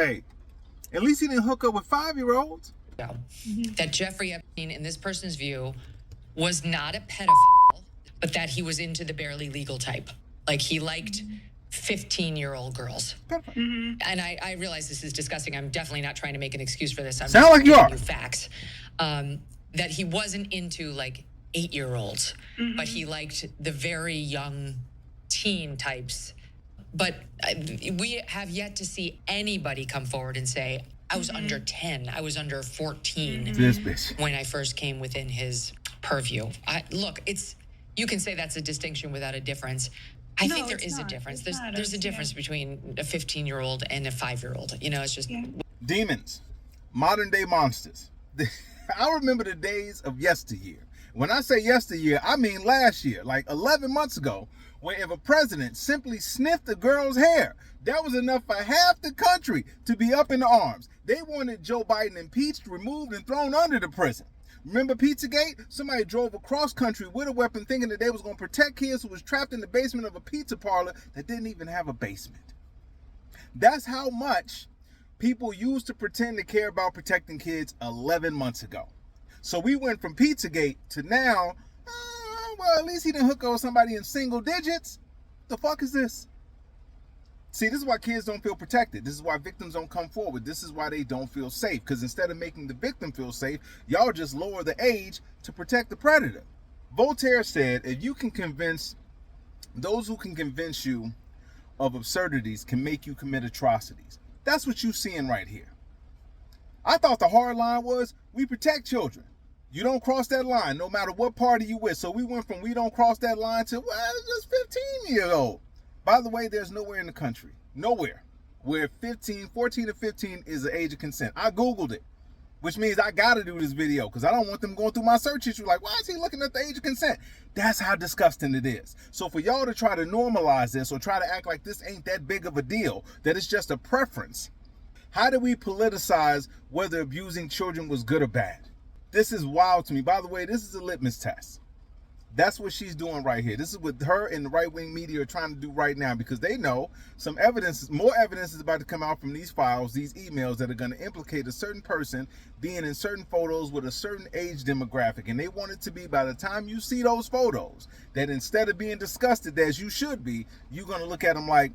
Hey, at least he didn't hook up with 5-year-olds. That Jeffrey Epstein, in this person's view, was not a pedophile, but that he was into the barely legal type. Like, he liked 15-year-old girls. And I realize this is disgusting. I'm definitely not trying to make an excuse for this. I'm Sound just like you giving are. you facts. That he wasn't into, like, 8-year-olds, but he liked the very young teen types. But we have yet to see anybody come forward and say, I was under 10, I was under 14 This bitch. when I first came within his purview. Look, you can say that's a distinction without a difference. I think there is a difference. There's a difference between a 15-year-old and a 5-year-old. You know, it's just... Demons. Modern day monsters. I remember the days of yesteryear. When I say yesteryear, I mean last year, like 11 months ago, where if a president simply sniffed a girl's hair, that was enough for half the country to be up in arms. They wanted Joe Biden impeached, removed, and thrown under the prison. Remember Pizzagate? Somebody drove across country with a weapon thinking that they was going to protect kids who was trapped in the basement of a pizza parlor that didn't even have a basement. That's how much people used to pretend to care about protecting kids 11 months ago. So we went from Pizzagate to now, well, at least he didn't hook up with somebody in single digits. The fuck is this? See, this is why kids don't feel protected. This is why victims don't come forward. This is why they don't feel safe. Because instead of making the victim feel safe, y'all just lower the age to protect the predator. Voltaire said, if you can convince, those who can convince you of absurdities can make you commit atrocities. That's what you're seeing right here. I thought the hard line was, we protect children. You don't cross that line, no matter what party you with. So we went from we don't cross that line to, well, it's just 15 years old. By the way, there's nowhere in the country, nowhere, where 14 to 15 is the age of consent. I Googled it, which means I got to do this video because I don't want them going through my search history like, why is he looking at the age of consent? That's how disgusting it is. So for y'all to try to normalize this or try to act like this ain't that big of a deal, that it's just a preference, how do we politicize whether abusing children was good or bad? This is wild to me. By the way, this is a litmus test. That's what she's doing right here. This is what her and the right-wing media are trying to do right now because they know some evidence, more evidence is about to come out from these files, these emails that are going to implicate a certain person being in certain photos with a certain age demographic. And they want it to be, by the time you see those photos, that instead of being disgusted as you should be, you're going to look at them like,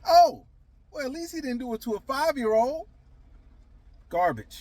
oh, well, at least he didn't do it to a 5-year-old. Garbage.